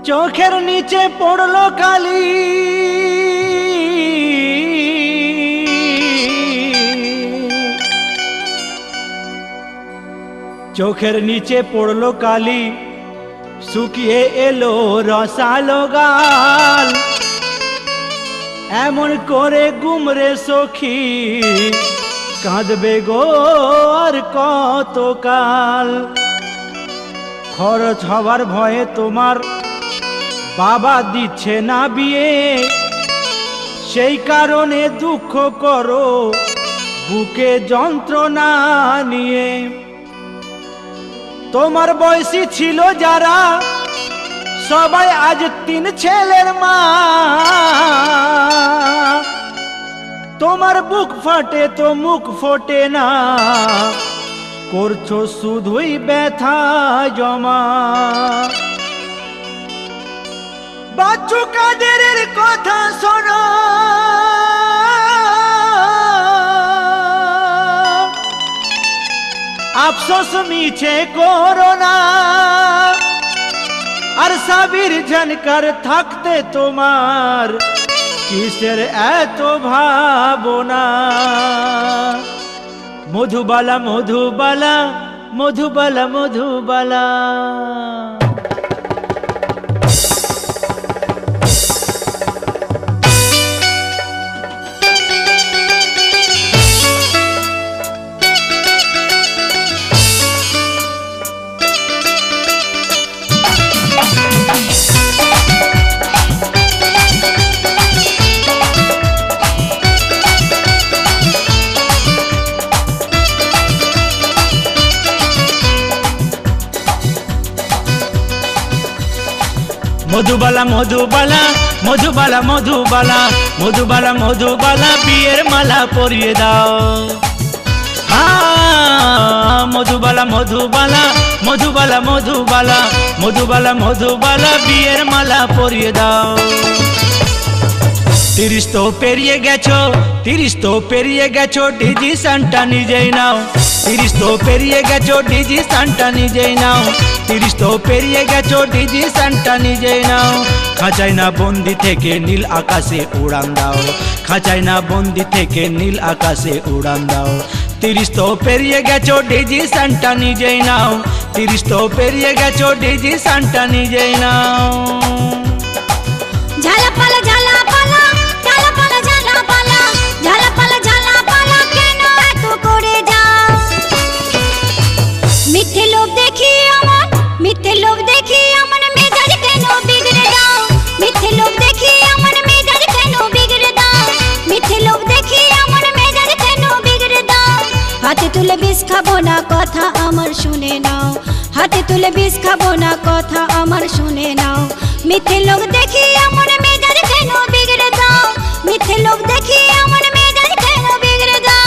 চোখের নিচে পড়লো কালি, চোখের নিচে পড়লো কালি, শুকিয়ে এলো রসালো গাল। এমন করে গুমরে সখী কাঁদবে গো আর কতকাল। খরচ হবার ভয়ে তোমার বাবা দিচ্ছে না বিয়ে, সেই কারণে দুঃখ করো বুকে যন্ত্রণা নিয়ে। তোমার বয়সী ছিল যারা সবাই আজ 3 ছেলের মা, তোমার বুক ফাটে তো মুখ ফোটে না, করছো শুধুই ব্যথা জমা। বাচ্চু কাদেরের কথা শোনো, আফসোস মিছে করো না। আর সাবির ঝনকার থাকতে তোমার কিসের এত ভাবনা। মধুবালা মধুবালা মধুবালা মধুবালা। মধুবালা মধুবালা মধুবালা মধুবালা মধুবালা মধুবালা বিয়ের মালা পরিয়ে দাও। মধুবালা মধুবালা মধুবালা মধুবালা মধুবালা মধুবালা বিয়ের মালা পরিয়ে দাও। 30 তো পেরিয়ে গেছো, 30 তো পেরিয়ে গেছো, ডিসিশনটা নিজেই নাও। 30 তো পেরিয়ে গেছো, ডিসিশনটা নিজেই নাও। 30 তো পেরিয়ে গেছো, ডিসিশনটা নিজেই নাও। খাঁচাই না বন্দি থেকে নীল আকাশে উড়ান দাও, খাঁচাই না বন্দি থেকে নীল আকাশে উড়ান দাও। 30 তো পেরিয়ে গেছো, ডিসিশনটা নিজেই নাও। 30 তো পেরিয়ে গেছো, ডিসিশনটা নিজেই নাও। ঝালাপালা ঝালাপালা ঝালাপালা ঝালাপালা ঝালাপালা ঝালাপালা কেন এত করে যাও? মিথ্যে লোক দেখি আমার, মিথ্যে লোক দেখি আমার মেজাজ কেন বিগড়ে দাও? মিথ্যে লোক দেখি আমার মেজাজ কেন বিগড়ে দাও? মিথ্যে লোক দেখি আমার মেজাজ কেন বিগড়ে দাও? হাতে তুলে বিষ খাবো না, কথা আমার শুনে নাও। হাতে তুলে বিষ খাবো না, কথা আমার শুনে নাও। মিথ্যে লোক দেখি আমার মেজাজ কেন বিগড়ে দাও? মিথ্যে লোক দেখি আমার মেজাজ কেন বিগড়ে দাও?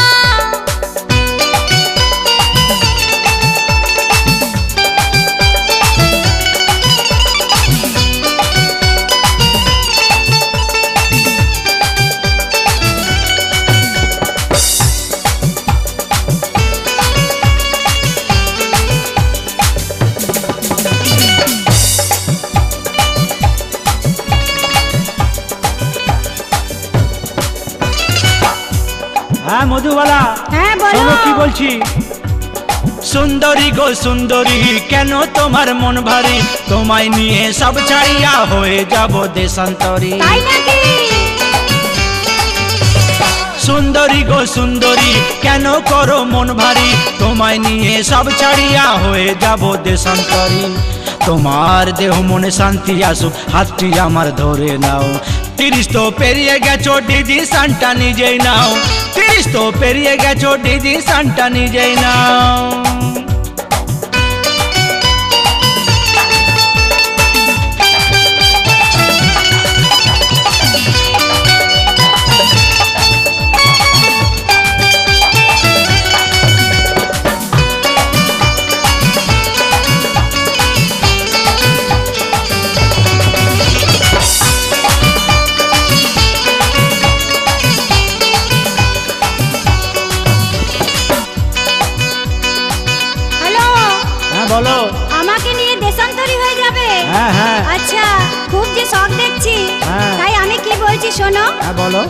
হ্যাঁ মধুবালা, হ্যাঁ বলো। শোনো কি বলছি। সুন্দরী গো সুন্দরী কেন তোমার মন ভারী, তোমায় নিয়ে সব ছাড়িয়া হয়ে যাব দেশান্তরী। তাই নাকি? সুন্দরী গো সুন্দরী কেন করো মন ভারী, তোমায় নিয়ে সব ছাড়িয়া হয়ে যাব দেশান্তরী। তোমার দেহ মনে শান্তি আসুক, হাতটি আমার ধরে নাও। 30 তো পেরিয়ে গেছো, ডিসিশনটা নিজেই নাও। 30 তো পেরিয়ে গেছো, ডিসিশনটা নিজেই নাও। খুব যে শখ দেখছি, হ্যাঁ। তাই আমি কি বলছি শোনো। হ্যাঁ বলো।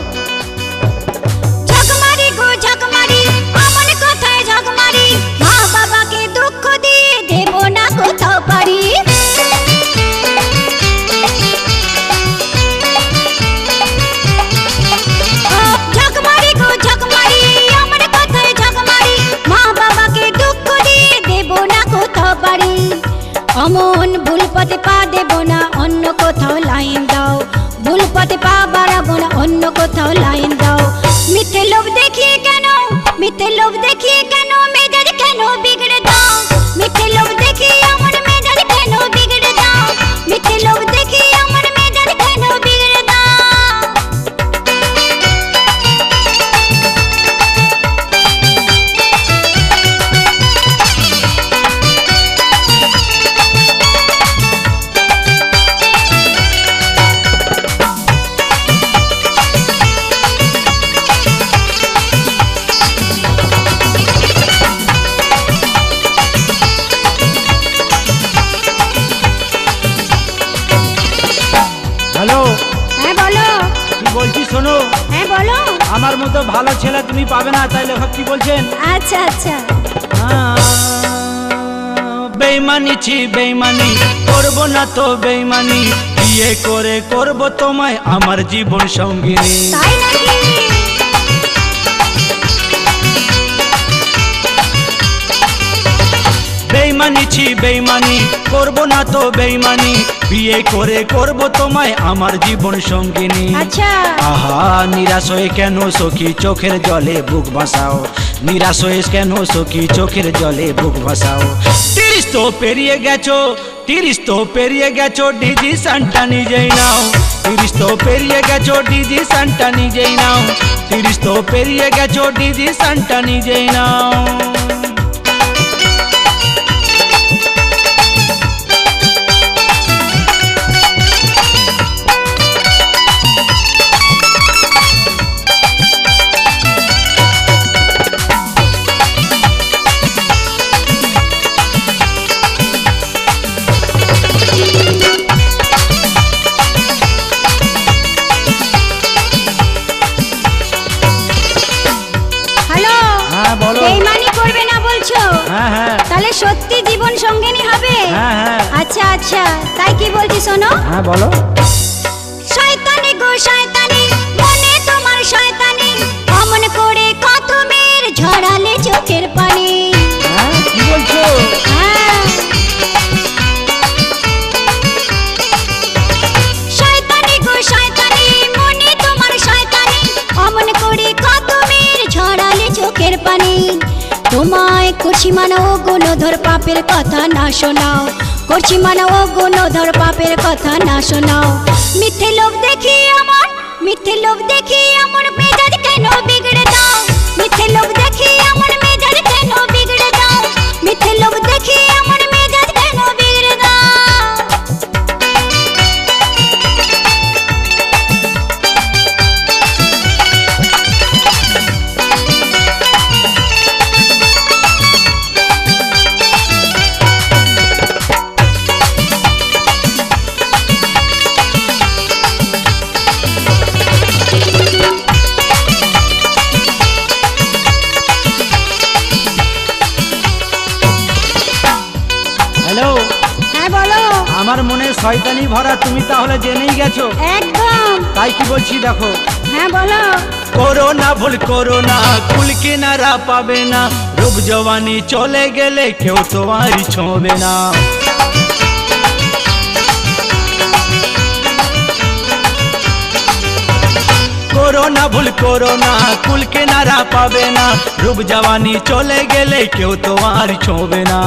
ঝকমারি গো ঝকমারি, আমার কথায় ঝকমারি, মা বাবাকে দুঃখ দিয়ে দেব না কোথাও পারি। ঝকমারি গো ঝকমারি, আমার কথায় ঝকমারি, মা বাবাকে দুঃখ দিয়ে দেব না কোথাও পারি। অমন ভুল পথে পা দেব না, অন্য কোথাও লাইন দাও। ভুল পথে পা বাড়াবো না, অন্য কোথাও লাইন দাও। মিথ্যে লোভ দেখিয়ে কেন, মিথ্যে লোভ দেখিয়ে কেন মেজাজ কেন বিগড়ে দাও। মিথ্যে লোভ দেখিয়ে আমার মেজাজ কেন বিগড়ে দাও। মিথ্যে লোভ দেখিয়ে আমার মেজাজ কেন বিগড়ে দাও। হ্যালো, হ্যাঁ বলো। কি বলছি শোনো। হ্যাঁ বলো। আমার মতো ভালো ছেলে তুমি পাবে না, তাই লেখক কি বলছেন। আচ্ছা আচ্ছা। বেইমানি ছি বেইমানি, করবো না তো বেইমানি, বিয়ে করে করবো তোমায় আমার জীবন সঙ্গিনী। তাই নাকি? বেইমানি ছি বেইমানি, করবো না তো বেইমানি, বিয়ে করে করবো তোমায় আমার জীবন সঙ্গিনী। আচ্ছা। আহা নিরাশ হয়ে কেন সখী চোখের জলে বুক ভাসাও। নিরাশ হয়ে কেন সখী চোখের জলে বুক ভাসাও। 30 তো পেরিয়ে গেছো, 30 তো পেরিয়ে গেছো, ডিসিশনটা নিজেই নাও। 30 তো পেরিয়ে গেছো, ডিসিশনটা নিজেই নাও। 30 তো পেরিয়ে গেছো, ডিসিশনটা নিজেই নাও। হ্যালো। হ্যাঁ বলো। বেইমানি করবে না বলছো? হ্যাঁ হ্যাঁ। তাহলে সত্যি জীবন সঙ্গিনী হবে? হ্যাঁ হ্যাঁ। আচ্ছা আচ্ছা, তাই কি বলছি শোনো। হ্যাঁ বলো। শয়তানি গো শয়তানি, মনে তোমার শয়তানি, অমন করে কত মেয়ের ঝরালে চোখের পানি। হ্যাঁ কি বলছো। হ্যাঁ। শয়তানি গো শয়তানি, মনে তোমার শয়তানি, অমন করে কত মেয়ের ঝরালে চোখের পানি। তোমায় করছি মানা ও গুণধর, পাপের কথা না শোনাও। করছি মানা ও গুণধর, পাপের কথা না শোনাও। মিথ্যে লোভ দেখি আমার, মিথ্যে লোভ দেখি আমার মেজাজ কেন বিগড়ে দাও। মিথ্যে লোভ দেখি আমার মেজাজ কেন বিগড়ে দাও। মিথ্যে লোভ দেখি আমার মেজাজ কেন বিগড়ে দাও। হ্যালো। হ্যাঁ বলো। আমার মনে শয়তানি ভরা, তুমি তাহলে জেনেই গেছো। একদম। তাই কি বলছি দেখো। হ্যাঁ বলো। করো না ভুল করো না, কুল কিনারা পাবে না, রূপ জওয়ানি চলে গেলে কেউ তোমারই ছোঁবে না। করো না ভুল করো না, কুল কিনারা পাবে না, রূপ জওয়ানি চলে গেলে কেউ তোমার ছোঁবে না।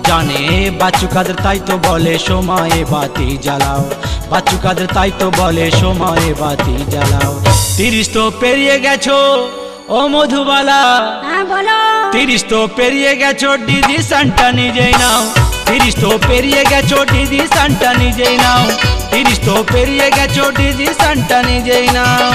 জানে বাচ্চু কাদের তাই তো বলে সময়ে বাতি জ্বালাও। বাচ্চু কাদের তাই তো বলে সময়ে বাতি জ্বালাও। 30 তো পেরিয়ে গেছো ও মধুবালা। হ্যাঁ বলো। 30 তো পেরিয়ে গেছো, ডিসিশনটা নিজেই নাও। 30 তো পেরিয়ে গেছো, ডিসিশনটা নিজেই নাও। 30 তো পেরিয়ে গেছো, ডিসিশনটা নিজেই নাও।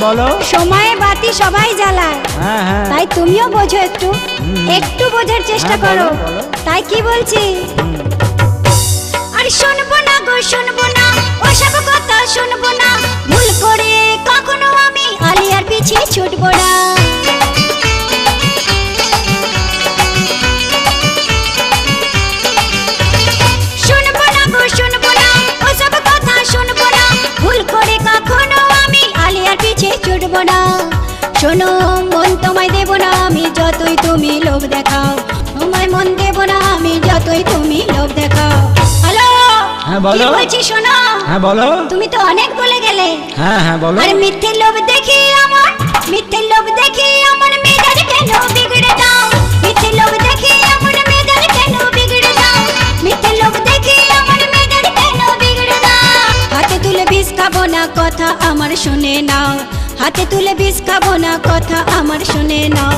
বলো। সময়ে বাতি সবাই জ্বালায়, হ্যাঁ হ্যাঁ তাই তুমিও বোঝো একটু, একটু বোঝার চেষ্টা হ্যাঁ, করো। বলো, বলো। তাই কি বলছি, আর শুনবো না গো শুনবো না, ওসব কথা শুনবো না, ভুল করে কখনো আমি আলিয়ার পিছে ছুটবো না। শুনবো না গো শুনবো না, ওসব কথা শুনবো না, ভুল করে কখনো আমি আলিয়ার পিছে ছুটবো না। শোনো মন তোমায় দেব না আমি, যতই তুমি লোভ দেখাও, তোমায় মন দেব না আমি, যতই তুমি লোভ দেখাও। হ্যালো, হ্যাঁ, বলো। কি বলছি শোনো। হ্যাঁ বলো। তুমি তো অনেক বলে গেলে। হ্যাঁ হ্যাঁ বলো। আর মিথ্যে লোভ দেখি আমার, মিথ্যে লোভ দেখি আমার মেজাজ কেন বিগড়ে দাও, মিথ্যে লোভ দেখি আমার মেজাজ কেন বিগড়ে দাও, মিথ্যে লোভ দেখি আমার মেজাজ কেন বিগড়ে দাও। হাতে তুলে বিষ খাবো না, কথা আমার শুনে নাও, হাতে তুলে বিষ খাবো না, কথা আমার শুনে নাও।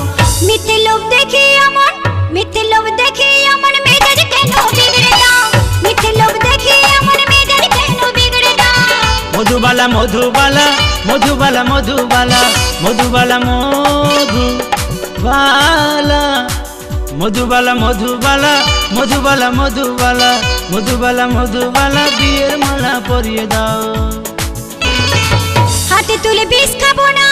মিথ্যে লোভ দেখি আমার, মিথ্যে লোভ দেখি আমার মেজাজ কেন বিগড়ে দাও, মিথ্যে লোভ দেখি আমার মেজাজ কেন বিগড়ে দাও। মধুবালা মধুবালা মধুবালা মধুবালা মধুবালা মধুবালা মধুবালা মধুবালা মধুবালা মধুবালা মধুবালা মধুবালা বিয়ের মালা পরিয়ে দাও। হাতে তুলে বিষ খাবো না